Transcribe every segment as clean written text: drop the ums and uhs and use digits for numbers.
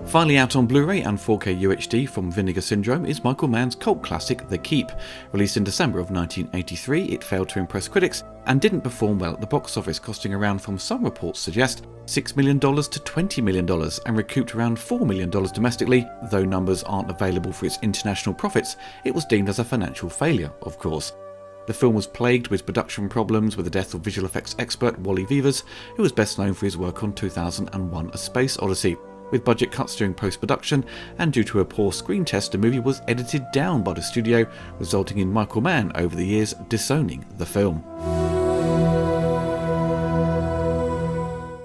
Finally out on Blu-ray and 4K UHD from Vinegar Syndrome is Michael Mann's cult classic The Keep. Released in December of 1983, it failed to impress critics and didn't perform well at the box office, costing around, from some reports suggest, $6 million to $20 million and recouped around $4 million domestically. Though numbers aren't available for its international profits, it was deemed as a financial failure, of course. The film was plagued with production problems, with the death of visual effects expert Wally Vivas, who was best known for his work on 2001: A Space Odyssey. With budget cuts during post-production and due to a poor screen test, the movie was edited down by the studio, resulting in Michael Mann over the years disowning the film.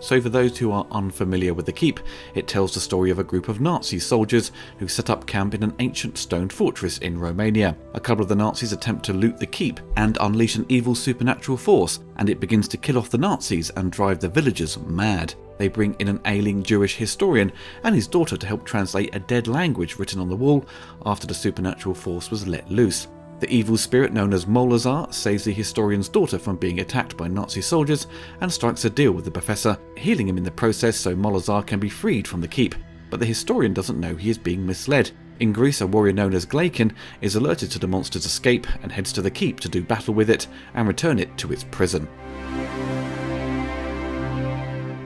So for those who are unfamiliar with The Keep, it tells the story of a group of Nazi soldiers who set up camp in an ancient stone fortress in Romania. A couple of the Nazis attempt to loot the keep and unleash an evil supernatural force, and it begins to kill off the Nazis and drive the villagers mad. They bring in an ailing Jewish historian and his daughter to help translate a dead language written on the wall after the supernatural force was let loose. The evil spirit known as Molazar saves the historian's daughter from being attacked by Nazi soldiers and strikes a deal with the professor, healing him in the process so Molazar can be freed from the keep. But the historian doesn't know he is being misled. In Greece, a warrior known as Glaken is alerted to the monster's escape and heads to the keep to do battle with it and return it to its prison.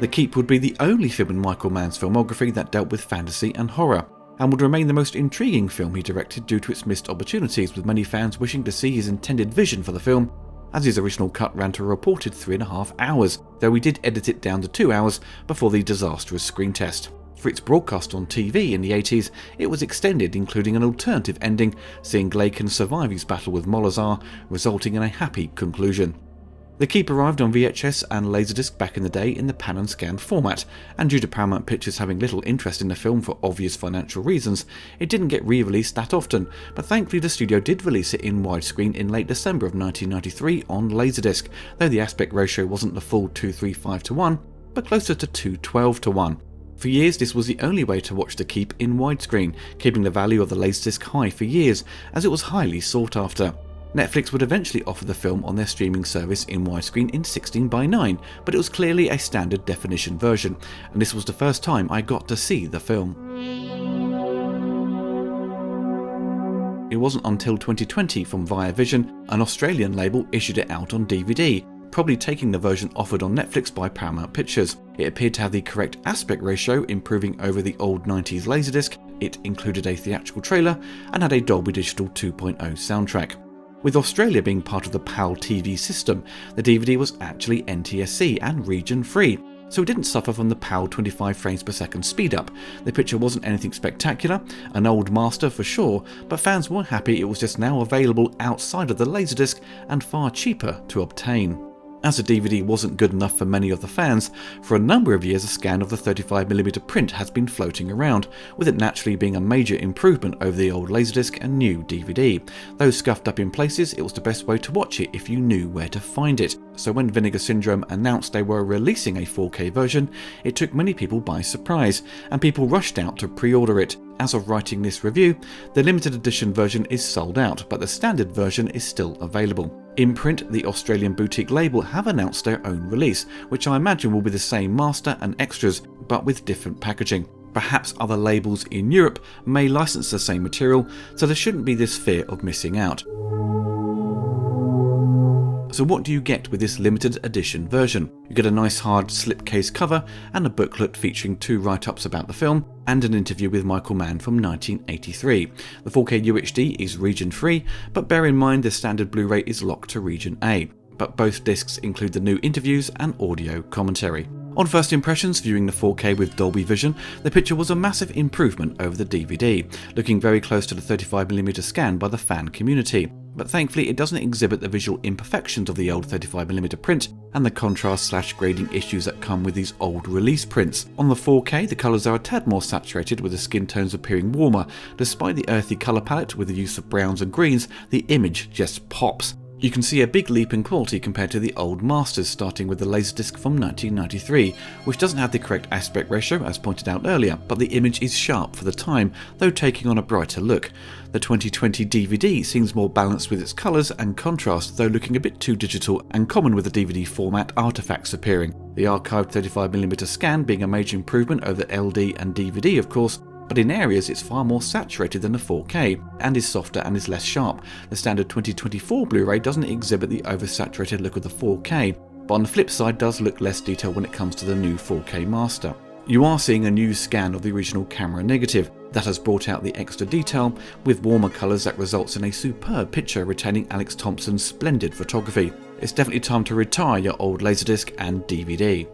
The Keep would be the only film in Michael Mann's filmography that dealt with fantasy and horror, and would remain the most intriguing film he directed due to its missed opportunities, with many fans wishing to see his intended vision for the film, as his original cut ran to a reported 3.5 hours, though he did edit it down to 2 hours before the disastrous screen test. For its broadcast on TV in the 80s, it was extended, including an alternative ending, seeing Glaken survive his battle with Molazar, resulting in a happy conclusion. The Keep arrived on VHS and Laserdisc back in the day in the pan and scan format, and due to Paramount Pictures having little interest in the film for obvious financial reasons, it didn't get re-released that often, but thankfully the studio did release it in widescreen in late December of 1993 on Laserdisc, though the aspect ratio wasn't the full 2:3:5:1, but closer to 2:12:1. For years this was the only way to watch The Keep in widescreen, keeping the value of the Laserdisc high for years, as it was highly sought after. Netflix would eventually offer the film on their streaming service in widescreen in 16:9, but it was clearly a standard definition version, and this was the first time I got to see the film. It wasn't until 2020 from Via Vision, an Australian label, issued it out on DVD, probably taking the version offered on Netflix by Paramount Pictures. It appeared to have the correct aspect ratio, improving over the old 90s Laserdisc. It included a theatrical trailer and had a Dolby Digital 2.0 soundtrack. With Australia being part of the PAL TV system, the DVD was actually NTSC and region free, so it didn't suffer from the PAL 25 frames per second speed up. The picture wasn't anything spectacular, an old master for sure, but fans were happy it was just now available outside of the Laserdisc and far cheaper to obtain. As the DVD wasn't good enough for many of the fans, for a number of years a scan of the 35mm print has been floating around, with it naturally being a major improvement over the old Laserdisc and new DVD. Though scuffed up in places, it was the best way to watch it if you knew where to find it. So when Vinegar Syndrome announced they were releasing a 4K version, it took many people by surprise, and people rushed out to pre-order it. As of writing this review, the limited edition version is sold out, but the standard version is still available. In print, the Australian boutique label have announced their own release, which I imagine will be the same master and extras, but with different packaging. Perhaps other labels in Europe may license the same material, so there shouldn't be this fear of missing out. So what do you get with this limited edition version? You get a nice hard slipcase cover and a booklet featuring 2 write-ups about the film and an interview with Michael Mann from 1983. The 4K UHD is region free, but bear in mind the standard Blu-ray is locked to region A. But both discs include the new interviews and audio commentary. On first impressions, viewing the 4K with Dolby Vision, the picture was a massive improvement over the DVD, looking very close to the 35mm scan by the fan community. But thankfully it doesn't exhibit the visual imperfections of the old 35mm print and the contrast/grading issues that come with these old release prints. On the 4K, the colours are a tad more saturated, with the skin tones appearing warmer. Despite the earthy colour palette with the use of browns and greens, the image just pops. You can see a big leap in quality compared to the old masters, starting with the Laserdisc from 1993, which doesn't have the correct aspect ratio as pointed out earlier, but the image is sharp for the time, though taking on a brighter look. The 2020 DVD seems more balanced with its colours and contrast, though looking a bit too digital and common with the DVD format artefacts appearing. The archived 35mm scan being a major improvement over LD and DVD of course, but in areas it's far more saturated than the 4K, and is softer and is less sharp. The standard 2024 Blu-ray doesn't exhibit the oversaturated look of the 4K, but on the flip side does look less detailed when it comes to the new 4K master. You are seeing a new scan of the original camera negative that has brought out the extra detail with warmer colours that results in a superb picture retaining Alex Thompson's splendid photography. It's definitely time to retire your old Laserdisc and DVD.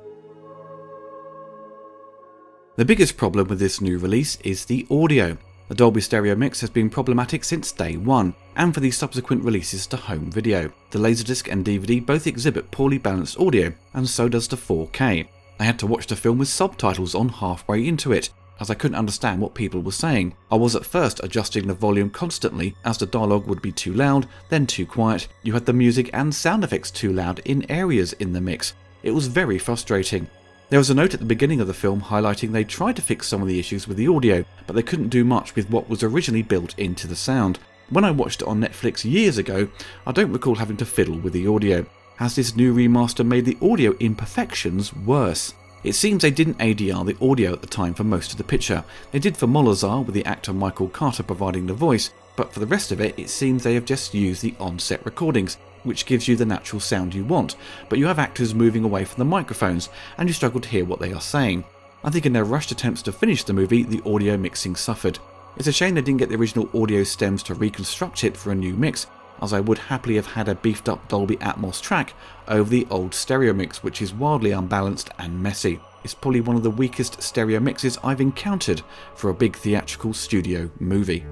The biggest problem with this new release is the audio. The Dolby Stereo mix has been problematic since day one, and for the subsequent releases to home video. The Laserdisc and DVD both exhibit poorly balanced audio, and so does the 4K. I had to watch the film with subtitles on halfway into it, as I couldn't understand what people were saying. I was at first adjusting the volume constantly, as the dialogue would be too loud, then too quiet. You had the music and sound effects too loud in areas in the mix. It was very frustrating. There was a note at the beginning of the film highlighting they tried to fix some of the issues with the audio, but they couldn't do much with what was originally built into the sound. When I watched it on Netflix years ago, I don't recall having to fiddle with the audio. Has this new remaster made the audio imperfections worse? It seems they didn't ADR the audio at the time for most of the picture. They did for Molazar with the actor Michael Carter providing the voice, but for the rest of it, it seems they have just used the on-set recordings, which gives you the natural sound you want, but you have actors moving away from the microphones and you struggle to hear what they are saying. I think in their rushed attempts to finish the movie, the audio mixing suffered. It's a shame they didn't get the original audio stems to reconstruct it for a new mix, as I would happily have had a beefed up Dolby Atmos track over the old stereo mix, which is wildly unbalanced and messy. It's probably one of the weakest stereo mixes I've encountered for a big theatrical studio movie.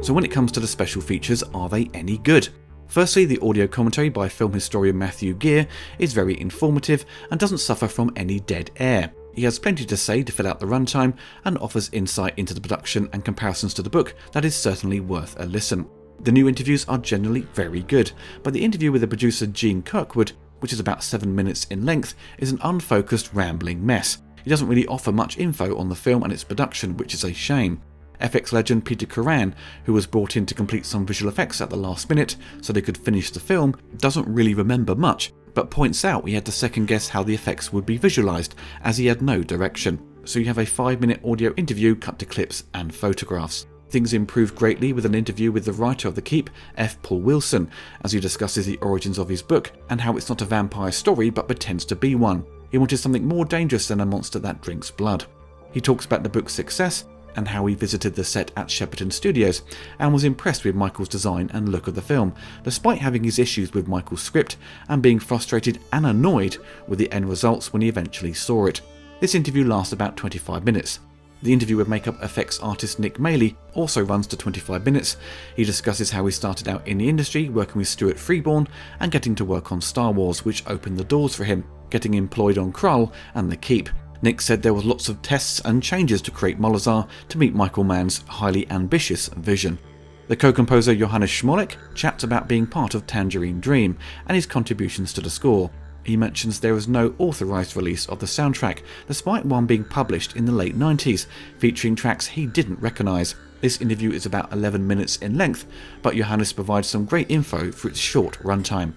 So when it comes to the special features, are they any good? Firstly, the audio commentary by film historian Matthew Gear is very informative and doesn't suffer from any dead air. He has plenty to say to fill out the runtime and offers insight into the production and comparisons to the book that is certainly worth a listen. The new interviews are generally very good, but the interview with the producer Gene Kirkwood, which is about 7 minutes in length, is an unfocused, rambling mess. He doesn't really offer much info on the film and its production, which is a shame. FX legend Peter Curran, who was brought in to complete some visual effects at the last minute so they could finish the film, doesn't really remember much, but points out he had to second guess how the effects would be visualised, as he had no direction. So you have a 5-minute audio interview cut to clips and photographs. Things improved greatly with an interview with the writer of The Keep, F. Paul Wilson, as he discusses the origins of his book and how it's not a vampire story but pretends to be one. He wanted something more dangerous than a monster that drinks blood. He talks about the book's success and how he visited the set at Shepperton Studios and was impressed with Michael's design and look of the film, despite having his issues with Michael's script and being frustrated and annoyed with the end results when he eventually saw it. This interview lasts about 25 minutes. The interview with makeup effects artist Nick Maley also runs to 25 minutes. He discusses how he started out in the industry, working with Stuart Freeborn and getting to work on Star Wars, which opened the doors for him, getting employed on Krull and The Keep. Nick said there was lots of tests and changes to create Molazar to meet Michael Mann's highly ambitious vision. The co-composer Johannes Schmolek chats about being part of Tangerine Dream and his contributions to the score. He mentions there is no authorised release of the soundtrack, despite one being published in the late 90s, featuring tracks he didn't recognise. This interview is about 11 minutes in length, but Johannes provides some great info for its short runtime.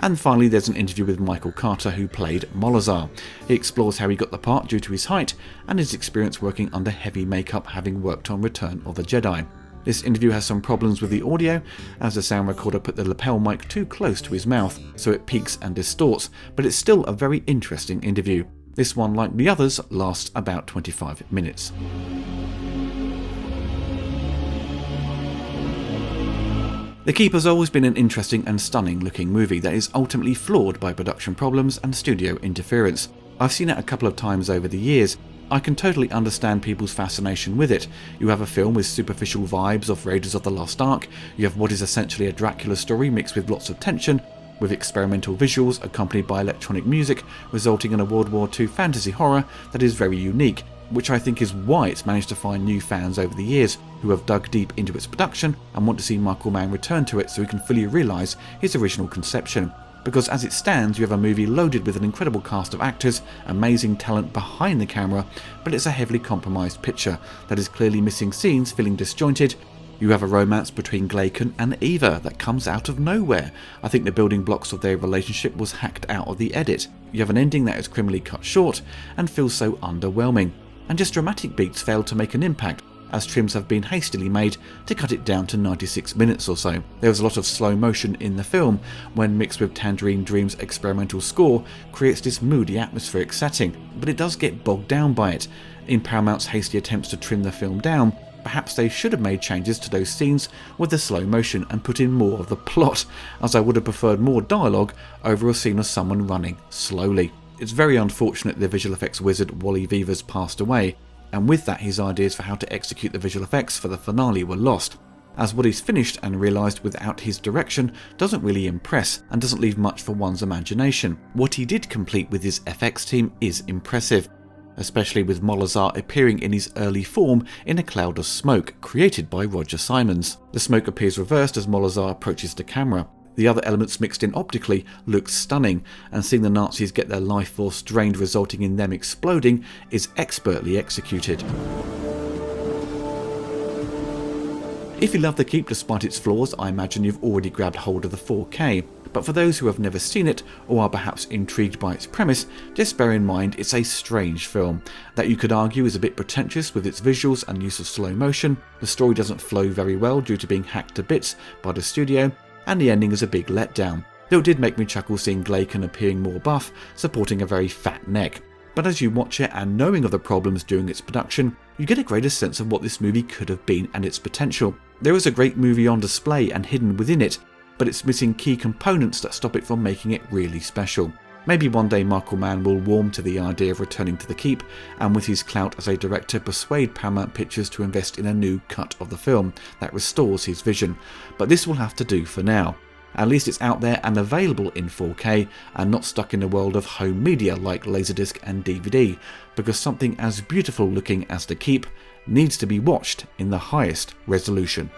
And finally, there's an interview with Michael Carter, who played Molazar. He explores how he got the part due to his height and his experience working under heavy makeup, having worked on Return of the Jedi. This interview has some problems with the audio, as the sound recorder put the lapel mic too close to his mouth, so it peaks and distorts, but it's still a very interesting interview. This one, like the others, lasts about 25 minutes. The Keep has always been an interesting and stunning looking movie that is ultimately flawed by production problems and studio interference. I've seen it a couple of times over the years. I can totally understand people's fascination with it. You have a film with superficial vibes of Raiders of the Lost Ark, you have what is essentially a Dracula story mixed with lots of tension, with experimental visuals accompanied by electronic music, resulting in a World War II fantasy horror that is very unique, which I think is why it's managed to find new fans over the years, who have dug deep into its production and want to see Michael Mann return to it so he can fully realise his original conception. Because as it stands, you have a movie loaded with an incredible cast of actors, amazing talent behind the camera, but it's a heavily compromised picture that is clearly missing scenes, feeling disjointed. You have a romance between Glaken and Eva that comes out of nowhere. I think the building blocks of their relationship was hacked out of the edit. You have an ending that is criminally cut short and feels so underwhelming. And just dramatic beats fail to make an impact, as trims have been hastily made to cut it down to 96 minutes or so. There was a lot of slow motion in the film, when mixed with Tangerine Dream's experimental score creates this moody atmospheric setting, but it does get bogged down by it. In Paramount's hasty attempts to trim the film down, perhaps they should have made changes to those scenes with the slow motion and put in more of the plot, as I would have preferred more dialogue over a scene of someone running slowly. It's very unfortunate the visual effects wizard Wally Vivas passed away, and with that his ideas for how to execute the visual effects for the finale were lost, as what he's finished and realised without his direction doesn't really impress and doesn't leave much for one's imagination. What he did complete with his FX team is impressive, especially with Molazar appearing in his early form in a cloud of smoke created by Roger Simons. The smoke appears reversed as Molazar approaches the camera. The other elements mixed in optically look stunning, and seeing the Nazis get their life force drained resulting in them exploding is expertly executed. If you love The Keep despite its flaws, I imagine you've already grabbed hold of the 4K, but for those who have never seen it or are perhaps intrigued by its premise, just bear in mind it's a strange film that you could argue is a bit pretentious with its visuals and use of slow motion. The story doesn't flow very well due to being hacked to bits by the studio, and the ending is a big letdown, though it did make me chuckle seeing Glaken appearing more buff, supporting a very fat neck. But as you watch it and knowing of the problems during its production, you get a greater sense of what this movie could have been and its potential. There is a great movie on display and hidden within it, but it's missing key components that stop it from making it really special. Maybe one day Michael Mann will warm to the idea of returning to The Keep, and with his clout as a director persuade Paramount Pictures to invest in a new cut of the film that restores his vision, but this will have to do for now. At least it's out there and available in 4K and not stuck in a world of home media like Laserdisc and DVD, because something as beautiful looking as The Keep needs to be watched in the highest resolution.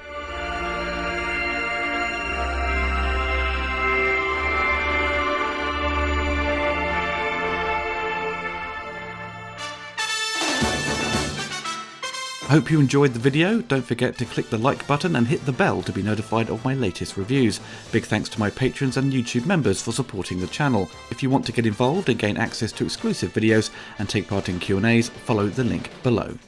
I hope you enjoyed the video. Don't forget to click the like button and hit the bell to be notified of my latest reviews. Big thanks to my patrons and YouTube members for supporting the channel. If you want to get involved and gain access to exclusive videos and take part in Q&As, follow the link below.